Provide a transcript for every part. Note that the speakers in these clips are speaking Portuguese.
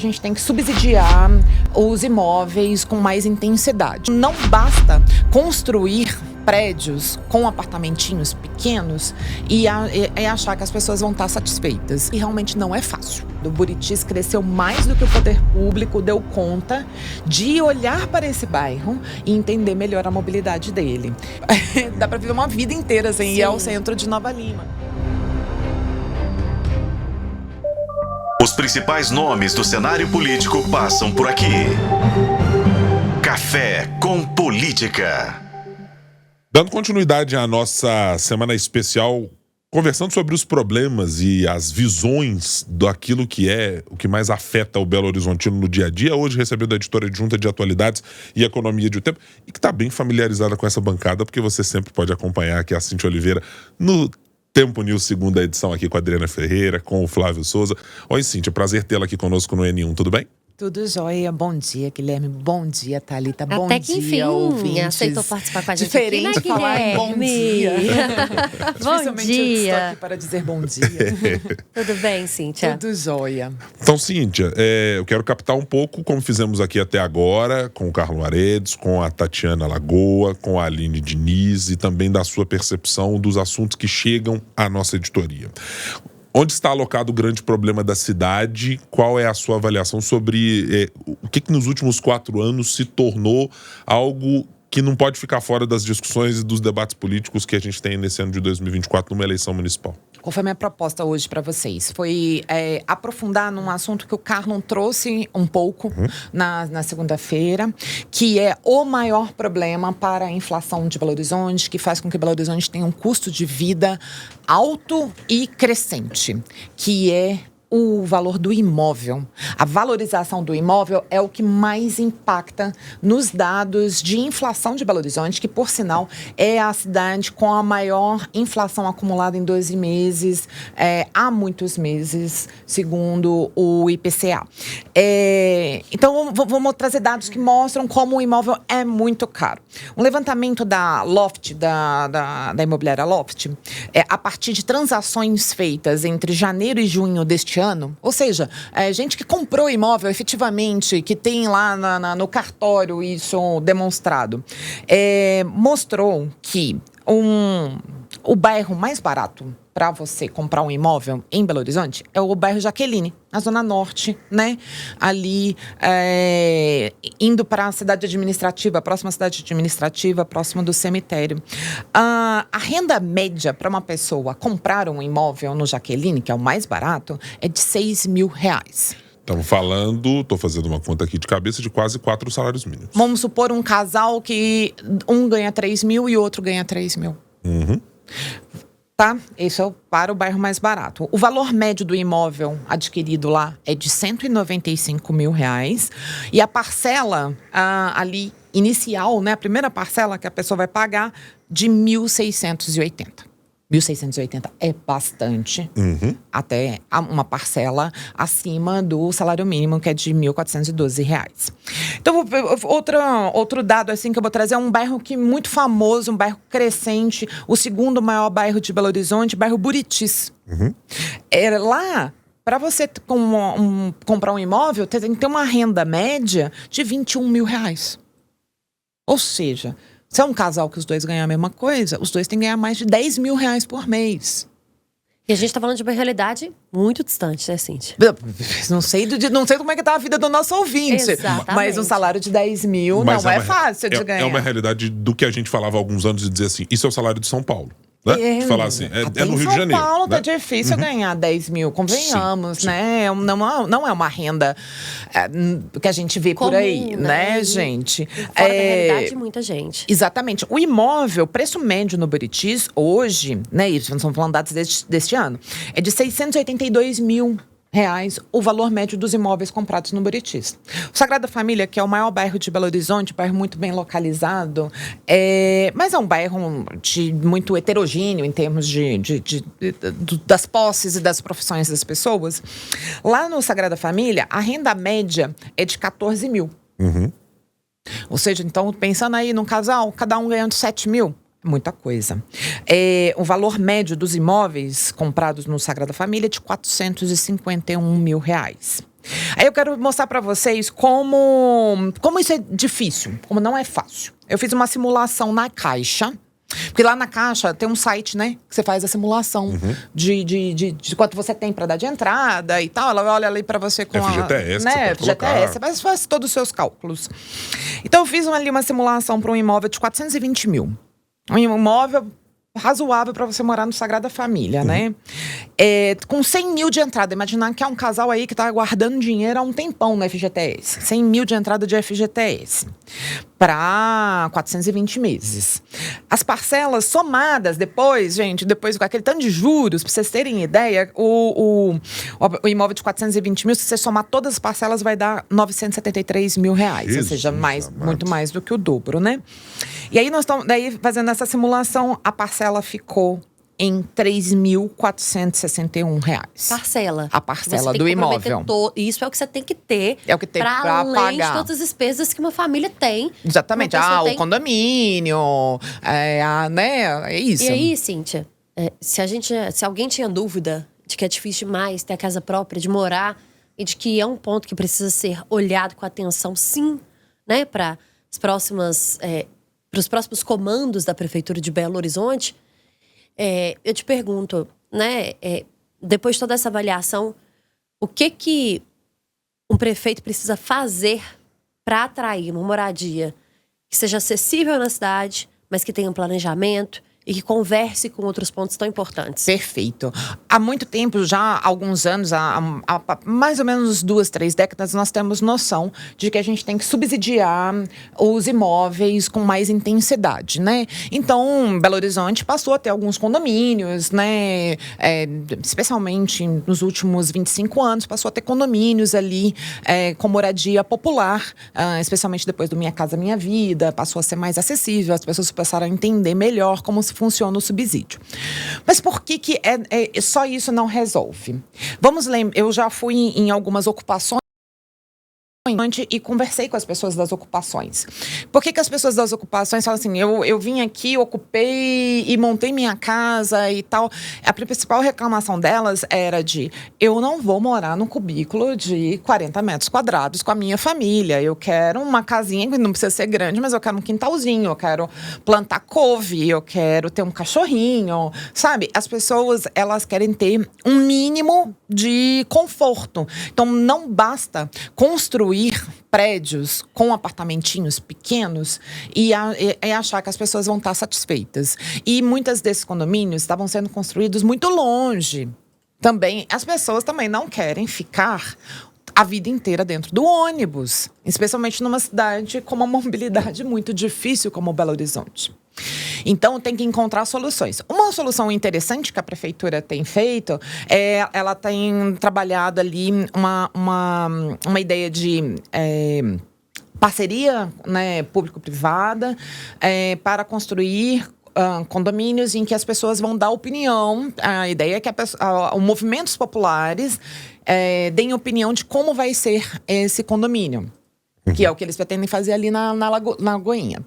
A gente tem que subsidiar os imóveis com mais intensidade. Não basta construir prédios com apartamentinhos pequenos e achar que as pessoas vão estar satisfeitas. E realmente não é fácil. O Buritis cresceu mais do que o poder público deu conta de olhar para esse bairro e entender melhor a mobilidade dele. Dá para viver uma vida inteira sem ir ao centro de Nova Lima. Os principais nomes do cenário político passam por aqui. Café com Política. Dando continuidade à nossa semana especial, conversando sobre os problemas e as visões daquilo que é o que mais afeta o Belo Horizontino no dia a dia. Hoje recebendo a editora adjunta de Atualidades e Economia de O Tempo, e que está bem familiarizada com essa bancada, porque você sempre pode acompanhar aqui a Cíntia Oliveira no Tempo News, segunda edição, aqui com a Adriana Ferreira, com o Flávio Souza. Oi, Cíntia, prazer tê-la aqui conosco no N1, tudo bem? Tudo jóia, bom dia, Guilherme, bom dia, Thalita, bom Até que dia, ouvintes. Aceitou participar com a gente. Diferente aqui, né, falar em bom dia. Bom Dificilmente eu estou dia. aqui para dizer bom dia. Tudo bem, Cíntia? Tudo jóia. Então, Cíntia, eu quero captar um pouco, como fizemos aqui até agora, com o Carlos Aredes, com a Tatiana Lagoa, com a Aline Diniz, e também da sua percepção dos assuntos que chegam à nossa editoria. Onde está alocado o grande problema da cidade? Qual é a sua avaliação sobre o que nos últimos 4 anos se tornou algo que não pode ficar fora das discussões e dos debates políticos que a gente tem nesse ano de 2024 numa eleição municipal? Qual foi a minha proposta hoje para vocês? Foi aprofundar num assunto que o Carlon trouxe um pouco na segunda-feira, que é o maior problema para a inflação de Belo Horizonte, que faz com que Belo Horizonte tenha um custo de vida alto e crescente, que é o valor do imóvel. A valorização do imóvel é o que mais impacta nos dados de inflação de Belo Horizonte, que, por sinal, é a cidade com a maior inflação acumulada em 12 meses, há muitos meses, segundo o IPCA. Então, vamos trazer dados que mostram como o imóvel é muito caro. Um levantamento da Loft, da imobiliária Loft, a partir de transações feitas entre janeiro e junho deste ano, ou seja, gente que comprou imóvel efetivamente, que tem lá no cartório isso demonstrado, mostrou que o bairro mais barato para você comprar um imóvel em Belo Horizonte é o bairro Jaqueline, na Zona Norte, né? Ali, indo para a cidade administrativa, próxima à cidade administrativa, próximo do cemitério. A renda média para uma pessoa comprar um imóvel no Jaqueline, que é o mais barato, é de R$6 mil. Estamos falando, estou fazendo uma conta aqui de cabeça, de quase 4 salários mínimos. Vamos supor um casal que um ganha 3 mil e o outro ganha 3 mil. Tá? Isso é para o bairro mais barato. O valor médio do imóvel adquirido lá é de R$195 mil. E a parcela ali inicial, né, a primeira parcela que a pessoa vai pagar, de R$1.680. 1.680 é bastante, até uma parcela acima do salário mínimo, que é de R$1.412. Então, outro dado assim que eu vou trazer é um bairro muito famoso, um bairro crescente, o segundo maior bairro de Belo Horizonte, bairro Buritis. Lá, para você comprar um imóvel, tem que ter uma renda média de R$21 mil. Ou seja, se é um casal que os dois ganham a mesma coisa, os dois têm que ganhar mais de R$10 mil por mês. E a gente tá falando de uma realidade muito distante, né, Cíntia? Não sei como é que tá a vida do nosso ouvinte. Exatamente. Mas um salário de 10 mil Mas não é fácil de ganhar. É uma realidade do que a gente falava há alguns anos, de dizer assim, isso é o salário de São Paulo. Né? De falar assim, é no Rio de Janeiro. Em São Paulo né? tá difícil ganhar 10 mil, convenhamos, né? Não é uma renda que a gente vê comum, por aí, né, gente? Fora da realidade de muita gente. Exatamente. O imóvel, preço médio no Buritis, hoje, né, isso, nós estamos falando dados deste ano, é de R$682 mil. O valor médio dos imóveis comprados no Buritis. O Sagrada Família, que é o maior bairro de Belo Horizonte, bairro muito bem localizado, mas é um bairro muito heterogêneo em termos das posses e das profissões das pessoas. Lá no Sagrada Família, a renda média é de 14 mil. Ou seja, então, pensando aí num casal, cada um ganhando 7 mil. Muita coisa. O valor médio dos imóveis comprados no Sagrada Família é de R$451 mil. Aí eu quero mostrar para vocês como isso é difícil, como não é fácil. Eu fiz uma simulação na Caixa. Porque lá na Caixa tem um site, né? Que você faz a simulação de quanto você tem para dar de entrada e tal. Ela olha ali para você com FGTS, né? você pode FGTS, você faz todos os seus cálculos. Então eu fiz ali uma simulação para um imóvel de 420 mil. Um imóvel razoável para você morar no Sagrada Família, né? Com 100 mil de entrada. Imaginar que é um casal aí que tá guardando dinheiro há um tempão no FGTS. 100 mil de entrada de FGTS. Para 420 meses. As parcelas somadas depois, gente, depois com aquele tanto de juros, para vocês terem ideia, o imóvel de 420 mil, se você somar todas as parcelas, vai dar 973 mil reais. Jesus, ou seja, muito mais do que o dobro, né? E aí nós estamos fazendo essa simulação, a parcela ficou em R$ 3.461. Parcela. A parcela do imóvel. Isso é o que você tem que ter. É o que tem pra além pagar. de todas as despesas que uma família tem. Exatamente. O condomínio, né? É isso. E aí, Cíntia, se alguém tinha dúvida de que é difícil demais ter a casa própria, de morar, e de que é um ponto que precisa ser olhado com atenção, sim, né, para os próximos comandos da Prefeitura de Belo Horizonte, eu te pergunto, né, depois de toda essa avaliação, o que um prefeito precisa fazer para atrair uma moradia que seja acessível na cidade, mas que tenha um planejamento e que converse com outros pontos tão importantes? Perfeito. Há muito tempo, já há alguns anos, há mais ou menos 2, 3 décadas, nós temos noção de que a gente tem que subsidiar os imóveis com mais intensidade, né? Então, Belo Horizonte passou a ter alguns condomínios, né? Especialmente nos últimos 25 anos, passou a ter condomínios ali com moradia popular, especialmente depois do Minha Casa Minha Vida, passou a ser mais acessível, as pessoas passaram a entender melhor como se funciona o subsídio. Mas por que só isso não resolve? Vamos lembrar, eu já fui em algumas ocupações e conversei com as pessoas das ocupações. Por que as pessoas das ocupações falam assim, eu vim aqui, ocupei e montei minha casa e tal. A principal reclamação delas era eu não vou morar num cubículo de 40 metros quadrados com a minha família. Eu quero uma casinha que não precisa ser grande, mas eu quero um quintalzinho, eu quero plantar couve, eu quero ter um cachorrinho, sabe? As pessoas, elas querem ter um mínimo de conforto. Então, não basta construir prédios com apartamentinhos pequenos e achar que as pessoas vão estar satisfeitas. E muitos desses condomínios estavam sendo construídos muito longe. Também, as pessoas também não querem ficar a vida inteira dentro do ônibus, especialmente numa cidade com uma mobilidade muito difícil como Belo Horizonte. Então, tem que encontrar soluções. Uma solução interessante que a prefeitura tem feito ela tem trabalhado ali uma ideia de parceria, né, público-privada para construir condomínios em que as pessoas vão dar opinião. A ideia é que os movimentos populares deem opinião de como vai ser esse condomínio. Que é o que eles pretendem fazer ali na Lagoinha.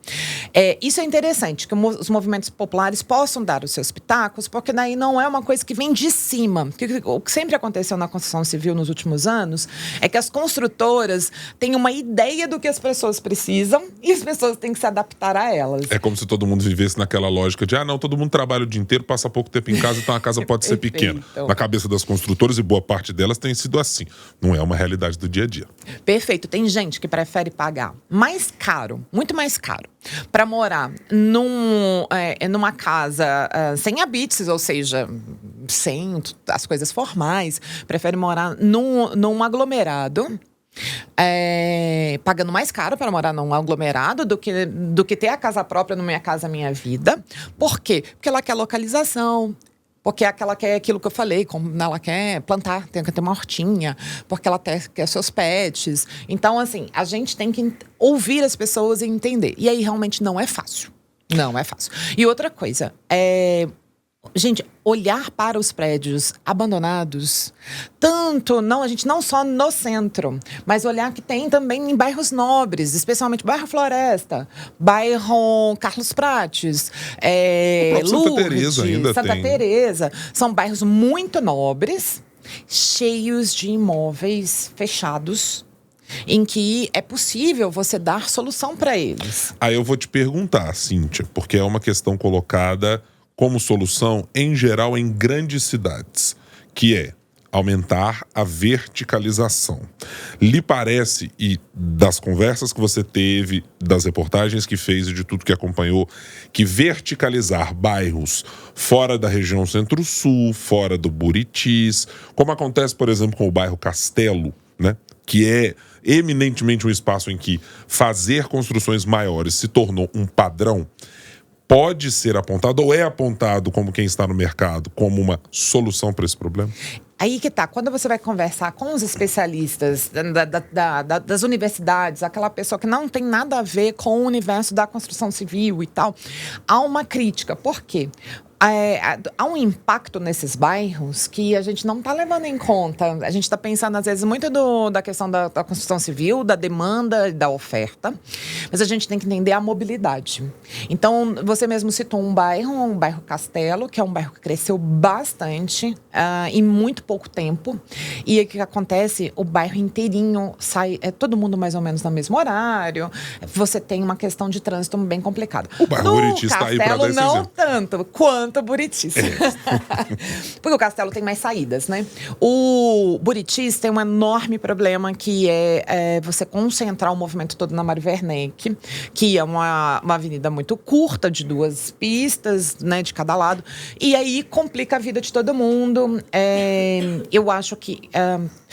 Isso é interessante, que os movimentos populares possam dar os seus pitacos, porque daí não é uma coisa que vem de cima. O que sempre aconteceu na construção civil nos últimos anos é que as construtoras têm uma ideia do que as pessoas precisam e as pessoas têm que se adaptar a elas. É como se todo mundo vivesse naquela lógica de não, todo mundo trabalha o dia inteiro, passa pouco tempo em casa, então a casa pode ser pequena. Na cabeça das construtoras, e boa parte delas tem sido assim. Não é uma realidade do dia a dia. Perfeito. Tem gente que prefere pagar mais caro, muito mais caro, para morar numa casa sem habites, ou seja, sem as coisas formais, prefere morar num aglomerado, pagando mais caro para morar num aglomerado do que ter a casa própria no Minha Casa Minha Vida. Por quê? Porque ela quer localização. Porque ela quer aquilo que eu falei, como ela quer plantar, tem que ter uma hortinha, porque ela quer seus pets. Então, assim, a gente tem que ouvir as pessoas e entender. E aí, realmente, não é fácil. Não é fácil. E outra coisa, gente, olhar para os prédios abandonados, a gente não só no centro, mas olhar que tem também em bairros nobres, especialmente bairro Floresta, bairro Carlos Prates, Lourdes, Santa Teresa ainda Santa tem. Teresa. São bairros muito nobres, cheios de imóveis fechados, em que é possível você dar solução para eles. Aí eu vou te perguntar, Cíntia, porque é uma questão colocada como solução, em geral, em grandes cidades, que é aumentar a verticalização. Lhe parece, e das conversas que você teve, das reportagens que fez e de tudo que acompanhou, que verticalizar bairros fora da região Centro-Sul, fora do Buritis, como acontece, por exemplo, com o bairro Castelo, né? Que é eminentemente um espaço em que fazer construções maiores se tornou um padrão, pode ser apontado ou é apontado como quem está no mercado como uma solução para esse problema? Aí que tá, quando você vai conversar com os especialistas das universidades, aquela pessoa que não tem nada a ver com o universo da construção civil e tal, há uma crítica. Por quê? Há um impacto nesses bairros que a gente não está levando em conta. A gente está pensando, às vezes, muito da questão da construção civil, da demanda e da oferta, mas a gente tem que entender a mobilidade. Então, você mesmo citou um bairro Castelo, que é um bairro que cresceu bastante em muito pouco tempo. E o que acontece? O bairro inteirinho sai, todo mundo mais ou menos no mesmo horário. Você tem uma questão de trânsito bem complicada. O bairro Buritis está aí para dar esse não exemplo. tanto quanto o Buritis. Porque o Castelo tem mais saídas, né? O Buritis tem um enorme problema que é você concentrar o movimento todo na Mário Werneck, que é uma avenida muito curta, de 2 pistas, né, de cada lado. E aí complica a vida de todo mundo. Eu acho que...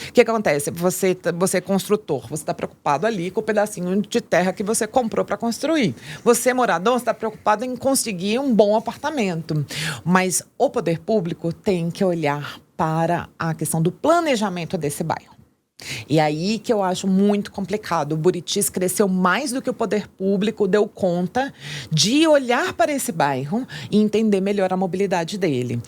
O que acontece? Você é construtor, você está preocupado ali com o pedacinho de terra que você comprou para construir. Você, morador, está preocupado em conseguir um bom apartamento. Mas o poder público tem que olhar para a questão do planejamento desse bairro. E aí que eu acho muito complicado. O Buritis cresceu mais do que o poder público deu conta de olhar para esse bairro e entender melhor a mobilidade dele.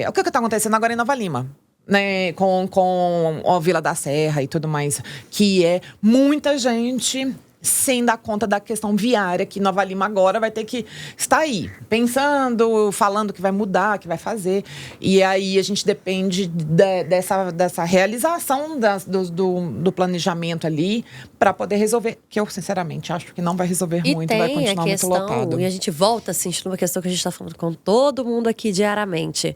O que está acontecendo agora em Nova Lima? Né, com a Vila da Serra e tudo mais, que é muita gente sem dar conta da questão viária, que Nova Lima agora vai ter que estar aí, pensando, falando que vai mudar, que vai fazer. E aí a gente depende dessa realização do planejamento ali para poder resolver, que eu sinceramente acho que não vai resolver muito, vai continuar muito lotado. E a gente volta assim, numa questão que a gente está falando com todo mundo aqui diariamente.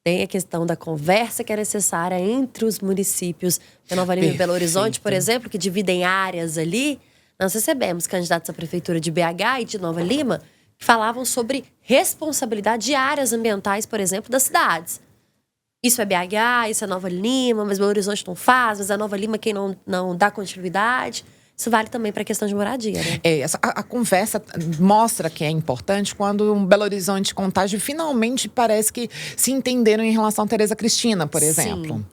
Tem a questão da conversa que é necessária entre os municípios de Nova Lima e Belo Horizonte, por exemplo, que dividem áreas ali. Nós recebemos candidatos à prefeitura de BH e de Nova Lima que falavam sobre responsabilidade de áreas ambientais, por exemplo, das cidades. Isso é BH, isso é Nova Lima, mas Belo Horizonte não faz, mas é Nova Lima quem não dá continuidade. Isso vale também para a questão de moradia, né? A conversa mostra que é importante quando um Belo Horizonte e Contagem finalmente parece que se entenderam em relação a Tereza Cristina, por exemplo.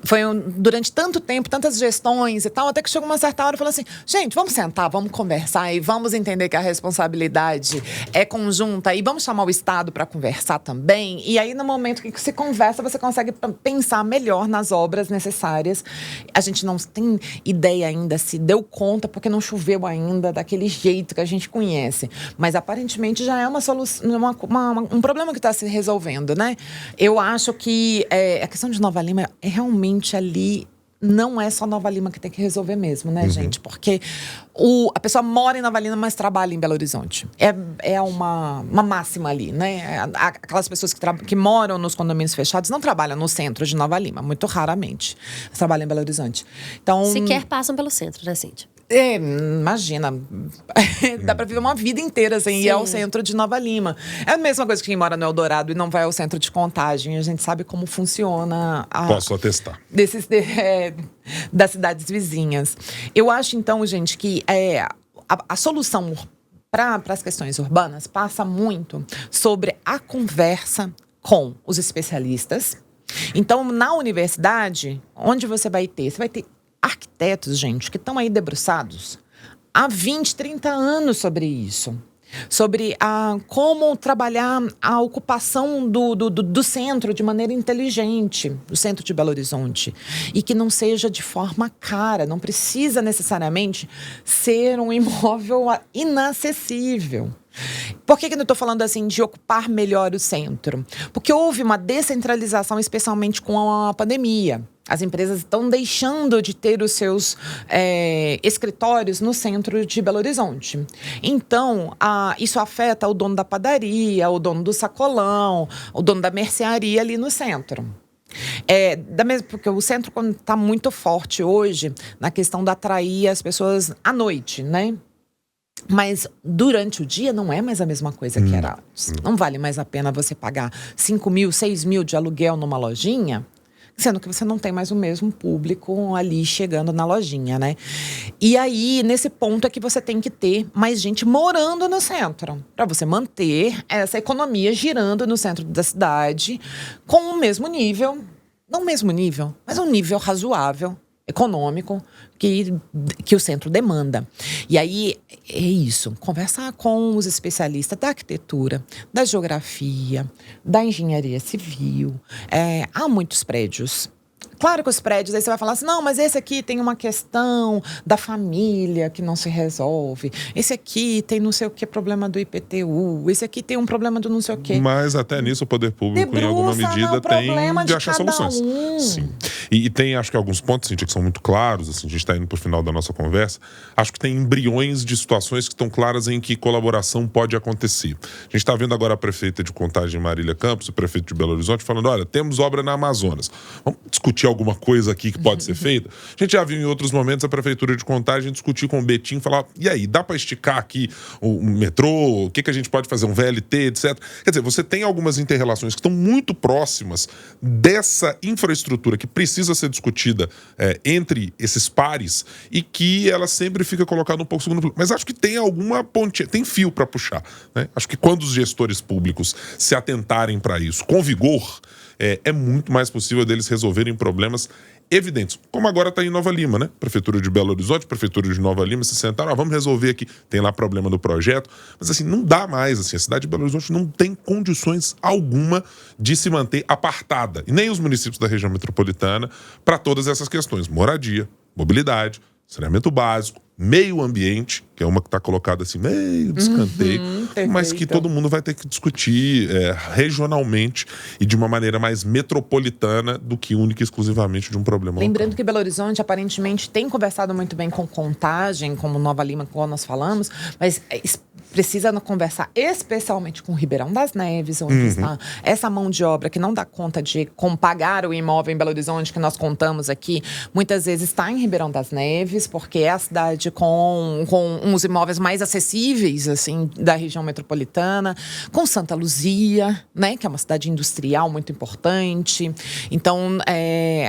Foi durante tanto tempo, tantas gestões e tal, até que chegou uma certa hora e falou assim, gente, vamos sentar, vamos conversar e vamos entender que a responsabilidade é conjunta e vamos chamar o Estado para conversar também. E aí, no momento que se conversa, você consegue pensar melhor nas obras necessárias. A gente não tem ideia ainda se deu conta, porque não choveu ainda daquele jeito que a gente conhece. Mas aparentemente já é uma solução, um problema que está se resolvendo, né? Eu acho que a questão de Nova Lima é realmente ali. Não é só Nova Lima que tem que resolver mesmo, né, gente? Porque a pessoa mora em Nova Lima, mas trabalha em Belo Horizonte. É uma máxima ali, né? Aquelas pessoas que moram nos condomínios fechados não trabalham no centro de Nova Lima, muito raramente. Elas trabalham em Belo Horizonte. Então, sequer passam pelo centro, né, Cíntia? Imagina, dá pra viver uma vida inteira sem ir ao centro de Nova Lima. É a mesma coisa que quem mora no Eldorado e não vai ao centro de Contagem. A gente sabe como funciona Posso atestar. Das cidades vizinhas. Eu acho, então, gente, que a solução para as questões urbanas passa muito sobre a conversa com os especialistas. Então, na universidade, onde você vai ter? Você vai ter arquitetos, gente, que estão aí debruçados há 20, 30 anos sobre isso. Sobre como trabalhar a ocupação do centro de maneira inteligente, do centro de Belo Horizonte. E que não seja de forma cara, não precisa necessariamente ser um imóvel inacessível. Por que eu estou falando assim de ocupar melhor o centro? Porque houve uma descentralização, especialmente com a pandemia. As empresas estão deixando de ter os seus escritórios no centro de Belo Horizonte. Então, isso afeta o dono da padaria, o dono do sacolão, o dono da mercearia ali no centro. Porque o centro está muito forte hoje na questão de atrair as pessoas à noite, né? Mas durante o dia não é mais a mesma coisa que era antes. Não vale mais a pena você pagar 5 mil, 6 mil de aluguel numa lojinha, sendo que você não tem mais o mesmo público ali chegando na lojinha, né? E aí, nesse ponto é que você tem que ter mais gente morando no centro, para você manter essa economia girando no centro da cidade com o mesmo nível, não o mesmo nível, mas um nível razoável, econômico, que o centro demanda. E aí, é isso, conversar com os especialistas da arquitetura, da geografia, da engenharia civil. Há muitos prédios. Claro que os prédios, aí você vai falar assim, não, mas esse aqui tem uma questão da família que não se resolve. Esse aqui tem não sei o que problema do IPTU. Esse aqui tem um problema do não sei o quê. Mas até nisso o poder público, em alguma medida, tem de achar soluções. Sim. E tem, acho que alguns pontos, Cíntia, que são muito claros. Assim, a gente está indo para o final da nossa conversa. Acho que tem embriões de situações que estão claras em que colaboração pode acontecer. A gente está vendo agora a prefeita de Contagem, Marília Campos, o prefeito de Belo Horizonte, falando, olha, temos obra na Amazonas. Vamos discutir alguma coisa aqui que pode ser feita? A gente já viu em outros momentos a prefeitura de Contagem discutir com o Betim, falar, e aí, dá para esticar aqui o metrô? O que a gente pode fazer? Um VLT, etc. Quer dizer, você tem algumas inter-relações que estão muito próximas dessa infraestrutura que precisa ser discutida entre esses pares e que ela sempre fica colocada um pouco segundo plano. Mas acho que tem alguma ponte, tem fio para puxar, né? Acho que quando os gestores públicos se atentarem para isso com vigor, é muito mais possível deles resolverem problemas evidentes. Como agora está em Nova Lima, né? Prefeitura de Belo Horizonte, Prefeitura de Nova Lima se sentaram, vamos resolver aqui. Tem lá problema do projeto. Mas assim, não dá mais. Assim, a cidade de Belo Horizonte não tem condições alguma de se manter apartada. E nem os municípios da região metropolitana para todas essas questões. Moradia, mobilidade, saneamento básico, meio ambiente, que é uma que está colocada assim, meio de escanteio, mas que todo mundo vai ter que discutir regionalmente e de uma maneira mais metropolitana do que única e exclusivamente de um problema local. Lembrando que Belo Horizonte, aparentemente, tem conversado muito bem com Contagem, como Nova Lima, como nós falamos, mas precisa conversar especialmente com Ribeirão das Neves, onde está essa mão de obra que não dá conta de pagar o imóvel em Belo Horizonte, que nós contamos aqui, muitas vezes está em Ribeirão das Neves, porque é a cidade com uns imóveis mais acessíveis, assim, da região metropolitana, com Santa Luzia, né, que é uma cidade industrial muito importante. Então,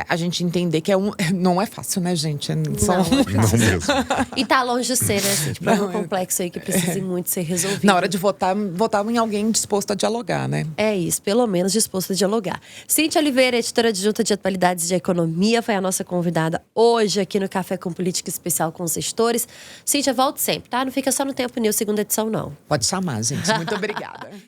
a gente entender que não é fácil, né, gente? Não mesmo. E tá longe de ser, né, gente? Um complexo aí que precisa muito ser resolvido. Na hora de votar em alguém disposto a dialogar, né? É isso, pelo menos disposto a dialogar. Cíntia Oliveira, editora adjunta de atualidades de economia, foi a nossa convidada hoje aqui no Café com Política Especial com os Gestores. Cíntia, volte sempre, tá? Não fica só no Tempo News, segunda edição, não. Pode chamar, gente. Muito obrigada.